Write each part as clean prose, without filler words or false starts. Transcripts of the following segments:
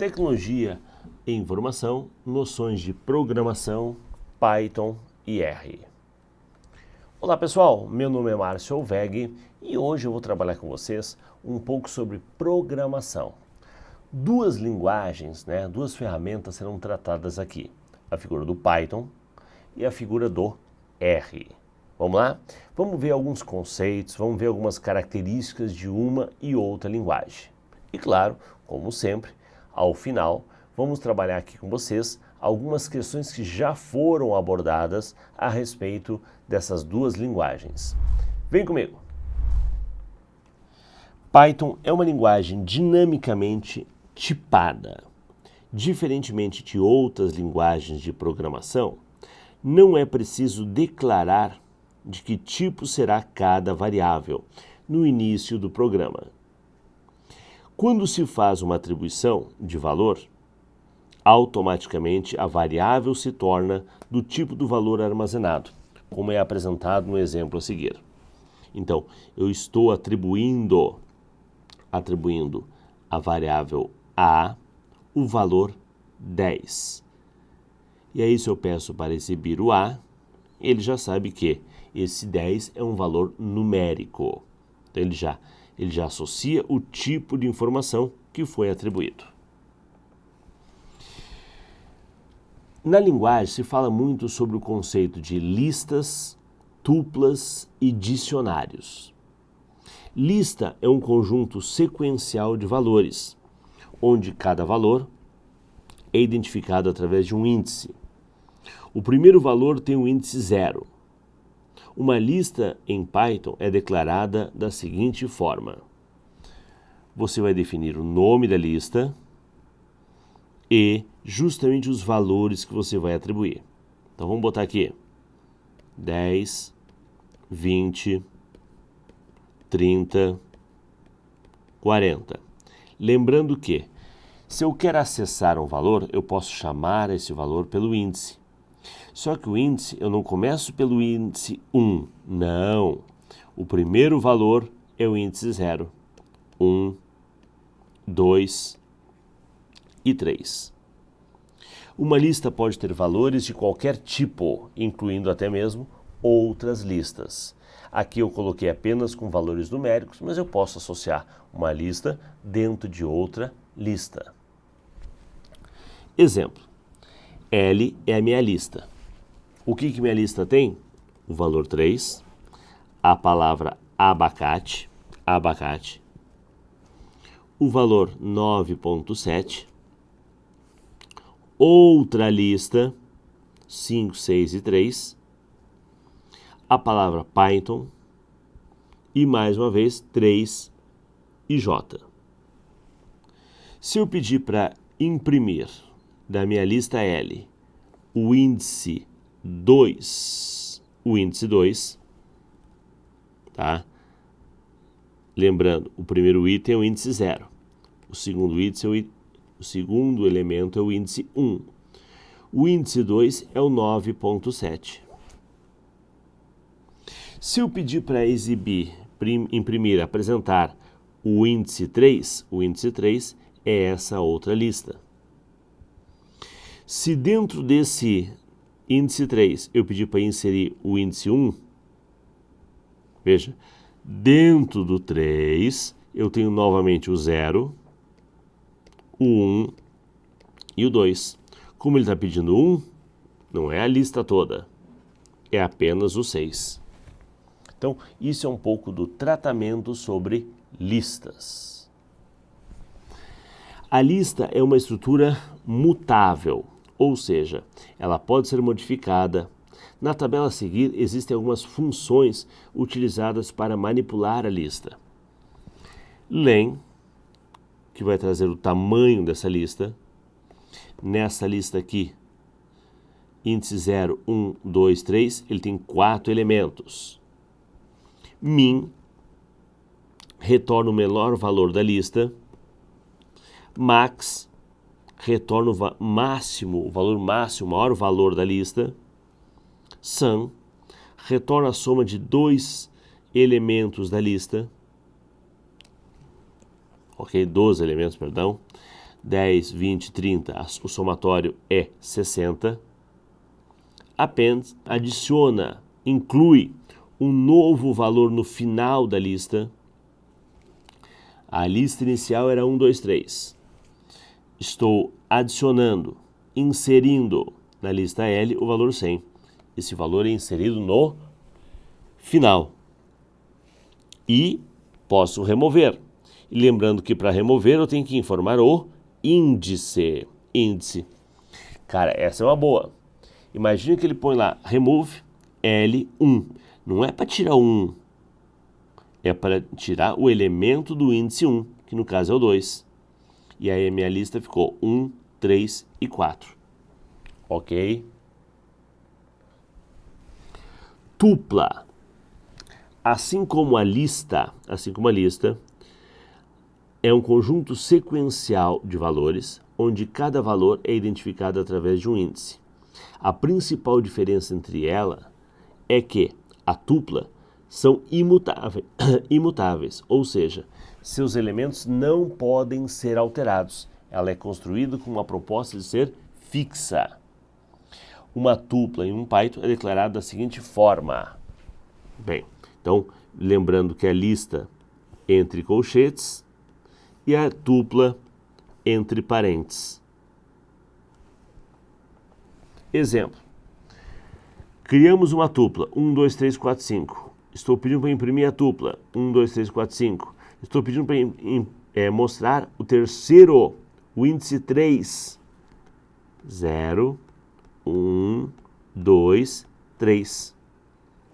tecnologia e informação, noções de programação, Python e R. Olá pessoal, meu nome é Márcio Alveg e hoje eu vou trabalhar com vocês um pouco sobre programação. Duas linguagens, duas ferramentas serão tratadas aqui, a figura do Python e a figura do R. Vamos lá? Vamos ver alguns conceitos, vamos ver algumas características de uma e outra linguagem. E claro, como sempre, ao final, vamos trabalhar aqui com vocês algumas questões que já foram abordadas a respeito dessas duas linguagens. Vem comigo! Python é uma linguagem dinamicamente tipada. Diferentemente de outras linguagens de programação, não é preciso declarar de que tipo será cada variável no início do programa. Quando se faz uma atribuição de valor, automaticamente a variável se torna do tipo do valor armazenado, como é apresentado no exemplo a seguir. Então, eu estou atribuindo a variável A o valor 10. E aí, se eu peço para exibir o A, ele já sabe que esse 10 é um valor numérico. Então, ele já associa o tipo de informação que foi atribuído. Na linguagem se fala muito sobre o conceito de listas, tuplas e dicionários. Lista é um conjunto sequencial de valores, onde cada valor é identificado através de um índice. O primeiro valor tem o índice 0. Uma lista em Python é declarada da seguinte forma. Você vai definir o nome da lista e justamente os valores que você vai atribuir. Então vamos botar aqui 10, 20, 30, 40. Lembrando que, se eu quero acessar um valor, eu posso chamar esse valor pelo índice. Só que o índice, eu não começo pelo índice 1, não. O primeiro valor é o índice 0. 1, 2 e 3. Uma lista pode ter valores de qualquer tipo, incluindo até mesmo outras listas. Aqui eu coloquei apenas com valores numéricos, mas eu posso associar uma lista dentro de outra lista. Exemplo, L é a minha lista. O que minha lista tem? O valor 3, a palavra abacate, o valor 9.7, outra lista, 5, 6 e 3, a palavra Python e, mais uma vez, 3 e J. Se eu pedir para imprimir da minha lista L o índice 2, tá? Lembrando, o primeiro item é o índice 0, o segundo elemento é o índice 1. O índice 2 é o 9.7. Se eu pedir para imprimir, apresentar o índice 3 é essa outra lista. Se dentro desse índice 3 eu pedir para inserir o índice 1, veja, dentro do 3 eu tenho novamente o 0, o 1 e o 2. Como ele está pedindo 1, não é a lista toda, é apenas o 6. Então, isso é um pouco do tratamento sobre listas. A lista é uma estrutura mutável, ou seja, ela pode ser modificada. Na tabela a seguir, existem algumas funções utilizadas para manipular a lista. Len, que vai trazer o tamanho dessa lista. Nessa lista aqui, índice 0, 1, 2, 3, ele tem 4 elementos. Min retorna o menor valor da lista. Max retorna o valor máximo, o maior valor da lista. Sum retorna a soma de 2 elementos da lista. Ok, 12 elementos, perdão. 10, 20, 30, o somatório é 60. Append adiciona, inclui um novo valor no final da lista. A lista inicial era 1, 2, 3. Estou adicionando, inserindo na lista L o valor 100. Esse valor é inserido no final. E posso remover. E lembrando que para remover eu tenho que informar o índice. Cara, essa é uma boa. Imagina que ele põe lá, remove L1. Não é para tirar o 1. É para tirar o elemento do índice 1, que no caso é o 2. E aí a minha lista ficou 1, 3 e 4. Ok? Tupla. Assim como a lista, é um conjunto sequencial de valores, onde cada valor é identificado através de um índice. A principal diferença entre ela é que a tupla são imutáveis, ou seja, seus elementos não podem ser alterados. Ela é construída com uma proposta de ser fixa. Uma tupla em um Python é declarada da seguinte forma. Bem, então, lembrando que a lista entre colchetes e a tupla entre parênteses. Exemplo. Criamos uma tupla, 1, 2, 3, 4, 5. Estou pedindo para imprimir a tupla, 1, 2, 3, 4, 5. Estou pedindo para mostrar o terceiro, o índice 3. 0, 1, 2, 3.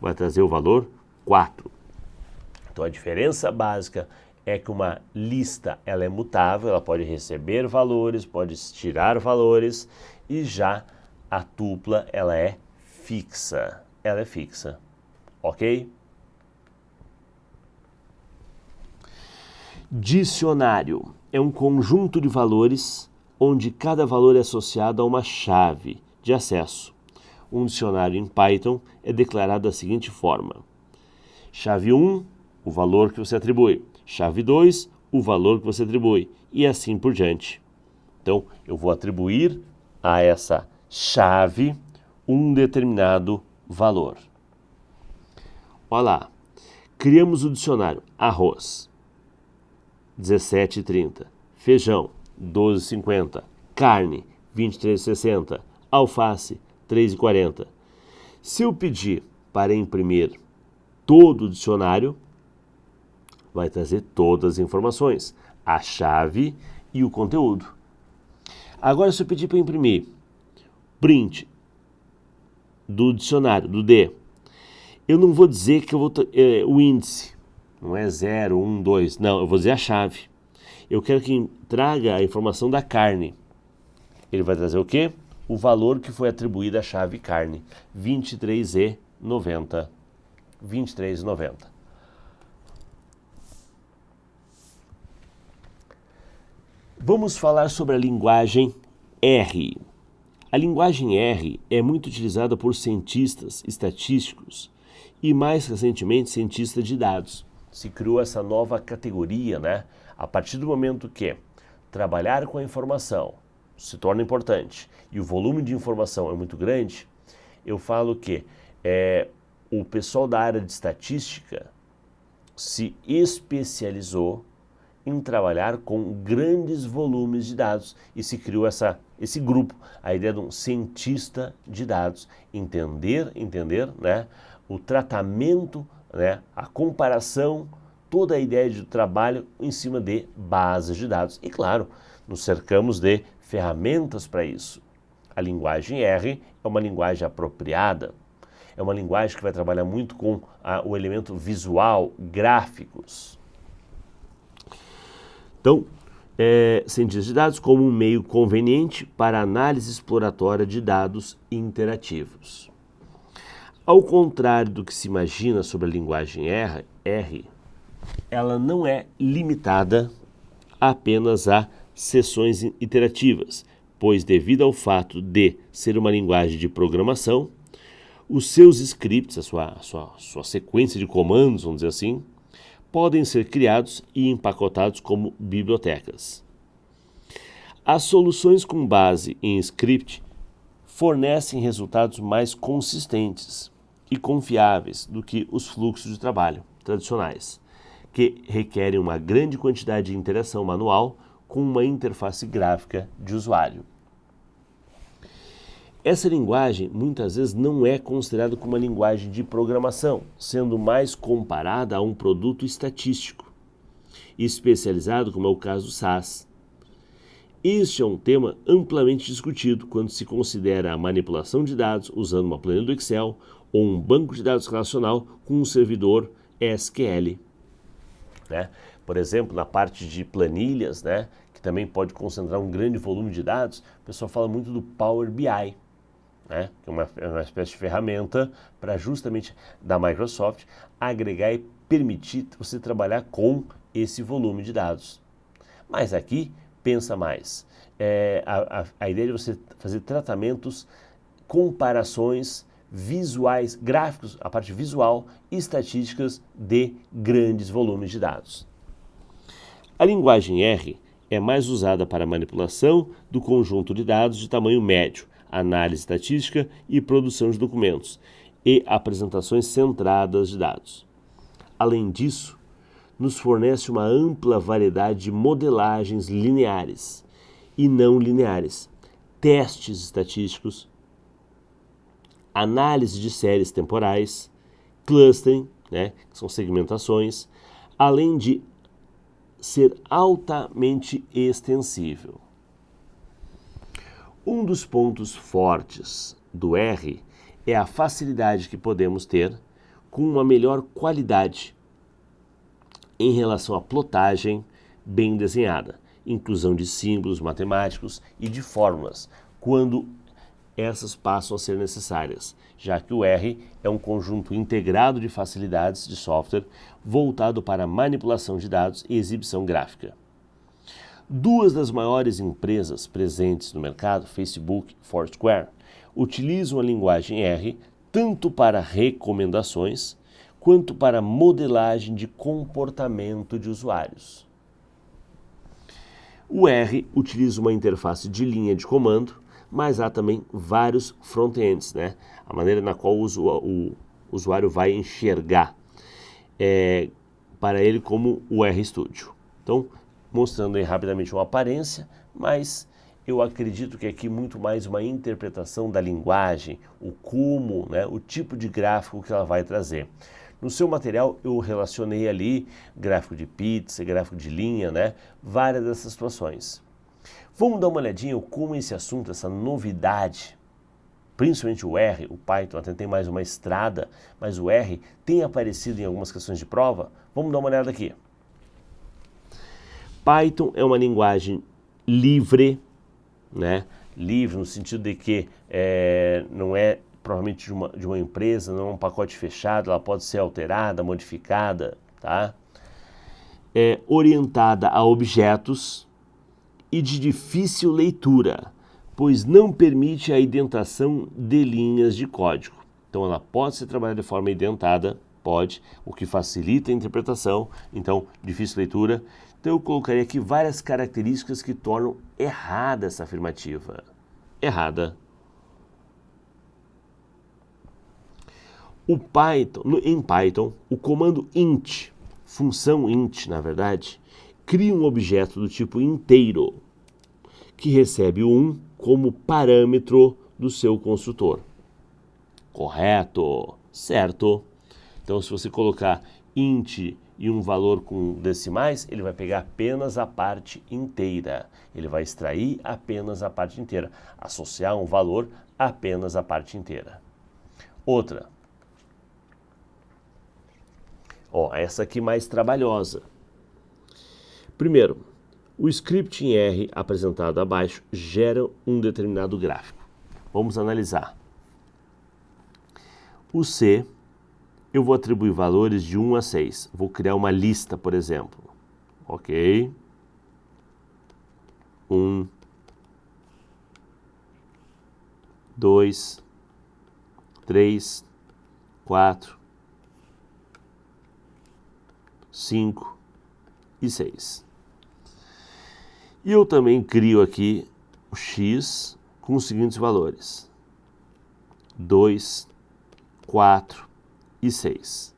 Vai trazer o valor 4. Então a diferença básica é que uma lista ela é mutável, ela pode receber valores, pode tirar valores, e já a tupla ela é fixa. Ela é fixa. Ok? Dicionário é um conjunto de valores onde cada valor é associado a uma chave de acesso. Um dicionário em Python é declarado da seguinte forma. Chave 1, o valor que você atribui. Chave 2, o valor que você atribui. E assim por diante. Então, eu vou atribuir a essa chave um determinado valor. Olha lá. Criamos o dicionário arroz, 17,30. Feijão, 12,50. Carne, 23,60. Alface, 3,40. Se eu pedir para imprimir todo o dicionário, vai trazer todas as informações, a chave e o conteúdo. Agora, se eu pedir para imprimir print do dicionário, do D, eu não vou dizer que eu vou o índice, não é 0, 1, 2, não, eu vou dizer a chave. Eu quero que traga a informação da carne. Ele vai trazer o quê? O valor que foi atribuído à chave carne, 23,90. 23,90. Vamos falar sobre a linguagem R. A linguagem R é muito utilizada por cientistas estatísticos e, mais recentemente, cientistas de dados. Se criou essa nova categoria, né? A partir do momento que trabalhar com a informação se torna importante e o volume de informação é muito grande, eu falo que o pessoal da área de estatística se especializou em trabalhar com grandes volumes de dados e se criou esse grupo, a ideia de um cientista de dados, entender, né, o tratamento, né, a comparação, toda a ideia de trabalho em cima de bases de dados. E claro, nos cercamos de ferramentas para isso. A linguagem R é uma linguagem apropriada, é uma linguagem que vai trabalhar muito com o elemento visual, gráficos. Então, cientistas de dados como um meio conveniente para análise exploratória de dados interativos. Ao contrário do que se imagina sobre a linguagem R, ela não é limitada apenas a sessões iterativas, pois devido ao fato de ser uma linguagem de programação, os seus scripts, a sua sequência de comandos, vamos dizer assim, podem ser criados e empacotados como bibliotecas. As soluções com base em script fornecem resultados mais consistentes e confiáveis do que os fluxos de trabalho tradicionais, que requerem uma grande quantidade de interação manual com uma interface gráfica de usuário. Essa linguagem muitas vezes não é considerada como uma linguagem de programação, sendo mais comparada a um produto estatístico, especializado, como é o caso do SAS. Este é um tema amplamente discutido quando se considera a manipulação de dados usando uma planilha do Excel ou um banco de dados relacional com um servidor SQL. Né? Por exemplo, na parte de planilhas, né, que também pode concentrar um grande volume de dados, o pessoal fala muito do Power BI, né, que é uma espécie de ferramenta para justamente da Microsoft agregar e permitir você trabalhar com esse volume de dados. Mas aqui, pensa mais, a ideia de você fazer tratamentos, comparações visuais, gráficos, a parte visual e estatísticas de grandes volumes de dados. A linguagem R é mais usada para manipulação do conjunto de dados de tamanho médio, análise estatística e produção de documentos e apresentações centradas de dados. Além disso, nos fornece uma ampla variedade de modelagens lineares e não lineares, testes estatísticos, análise de séries temporais, clustering, né, que são segmentações, além de ser altamente extensível. Um dos pontos fortes do R é a facilidade que podemos ter com uma melhor qualidade em relação à plotagem bem desenhada, inclusão de símbolos matemáticos e de fórmulas, quando essas passam a ser necessárias, já que o R é um conjunto integrado de facilidades de software voltado para manipulação de dados e exibição gráfica. Duas das maiores empresas presentes no mercado, Facebook e Foursquare, utilizam a linguagem R tanto para recomendações quanto para modelagem de comportamento de usuários. O R utiliza uma interface de linha de comando, mas há também vários front-ends, né? A maneira na qual o usuário vai enxergar para ele como o RStudio. Então, mostrando aí rapidamente uma aparência, mas eu acredito que aqui muito mais uma interpretação da linguagem, o como, né, o tipo de gráfico que ela vai trazer. No seu material eu relacionei ali gráfico de pizza, gráfico de linha, né, várias dessas situações. Vamos dar uma olhadinha como esse assunto, essa novidade, principalmente o R, o Python até tem mais uma estrada, mas o R tem aparecido em algumas questões de prova. Vamos dar uma olhada aqui. Python é uma linguagem livre, né? Livre no sentido de que não é provavelmente de uma empresa, não é um pacote fechado, ela pode ser alterada, modificada, tá? É orientada a objetos e de difícil leitura, pois não permite a indentação de linhas de código. Então ela pode ser trabalhada de forma indentada, pode, o que facilita a interpretação, então difícil leitura. Então eu colocaria aqui várias características que tornam errada essa afirmativa. Errada. Em Python, o comando int, função int, na verdade, cria um objeto do tipo inteiro, que recebe o 1 como parâmetro do seu construtor. Correto, certo. Então, se você colocar int e um valor com decimais, ele vai pegar apenas a parte inteira. Ele vai extrair apenas a parte inteira, associar um valor apenas à parte inteira. Outra. Essa aqui mais trabalhosa. Primeiro, o script em R apresentado abaixo gera um determinado gráfico. Vamos analisar. O C, eu vou atribuir valores de 1 a 6. Vou criar uma lista, por exemplo. Ok. 1, 2, 3, 4, 5 e 6. E eu também crio aqui o x com os seguintes valores: 2, 4 e 6.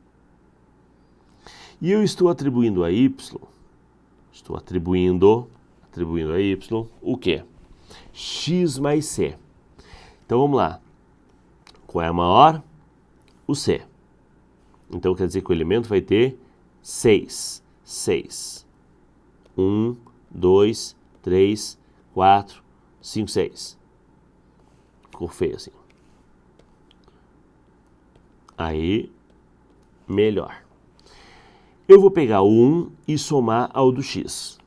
E eu estou atribuindo a y, atribuindo a y, o quê? X mais c. Então vamos lá. Qual é a maior? O c. Então quer dizer que o elemento vai ter 6. 6. 1, 2, 3, 4, 5, 6. Ficou feio assim. Aí, melhor. Eu vou pegar o 1 e somar ao do x.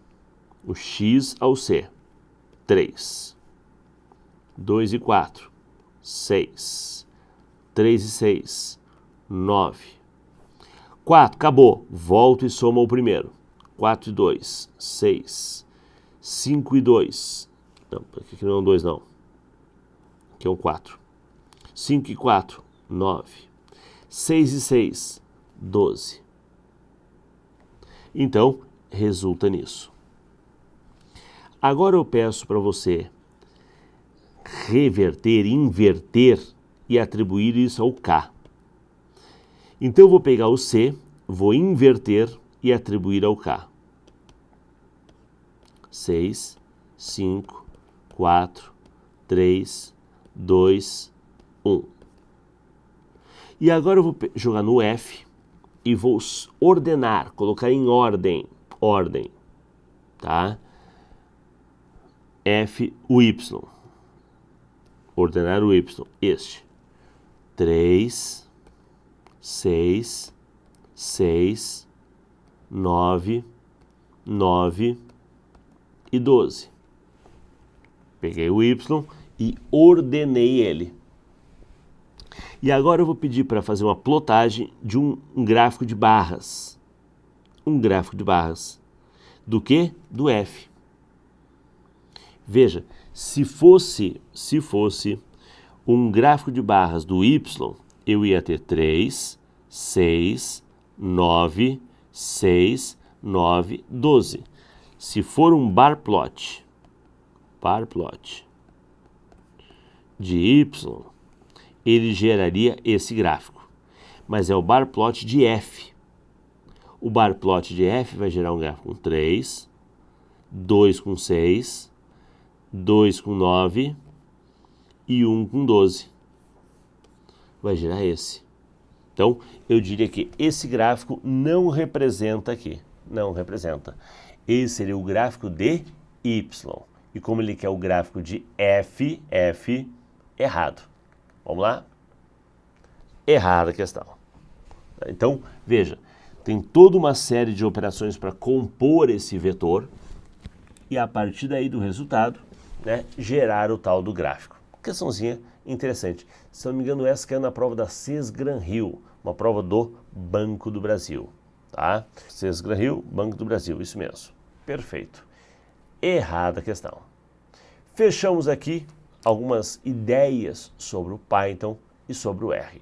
O x ao c. 3. 2 e 4. 6. 3 e 6. 9. 4, acabou. Volto e somo ao primeiro. 4 e 2. 6. 5 e 2. Não, aqui não é um 2 não. Aqui é um 4. 5 e 4. 9. 6 e 6. 12. Então, resulta nisso. Agora eu peço para você reverter, inverter e atribuir isso ao K. Então eu vou pegar o C, vou inverter e atribuir ao K. 6, 5, 4, 3, 2, 1. E agora eu vou jogar no F e vou ordenar, colocar em ordem, tá? F, o Y. Ordenar o Y, este. 3, 6, 6, 9, 9 e 12. Peguei o Y e ordenei ele. E agora eu vou pedir para fazer uma plotagem de um gráfico de barras. Um gráfico de barras. Do quê? Do F. Veja, se fosse um gráfico de barras do Y, eu ia ter 3, 6, 9, 6, 9, 12. Se for um bar plot de Y, ele geraria esse gráfico. Mas é o bar plot de F. O bar plot de F vai gerar um gráfico com 3, 2 com 6, 2 com 9 e 1 com 12. Vai gerar esse. Então, eu diria que esse gráfico não representa aqui. Não representa. Esse seria o gráfico de Y. E como ele quer o gráfico de F, errado. Vamos lá? Errada a questão. Então, veja, tem toda uma série de operações para compor esse vetor e a partir daí do resultado, né, gerar o tal do gráfico. Questãozinha interessante. Se não me engano, essa caiu na prova da Sesgran-Hill, uma prova do Banco do Brasil. Tá? Sesgran-Hill, Banco do Brasil, isso mesmo. Perfeito. Errada a questão. Fechamos aqui algumas ideias sobre o Python e sobre o R.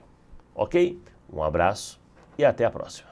Ok? Um abraço e até a próxima.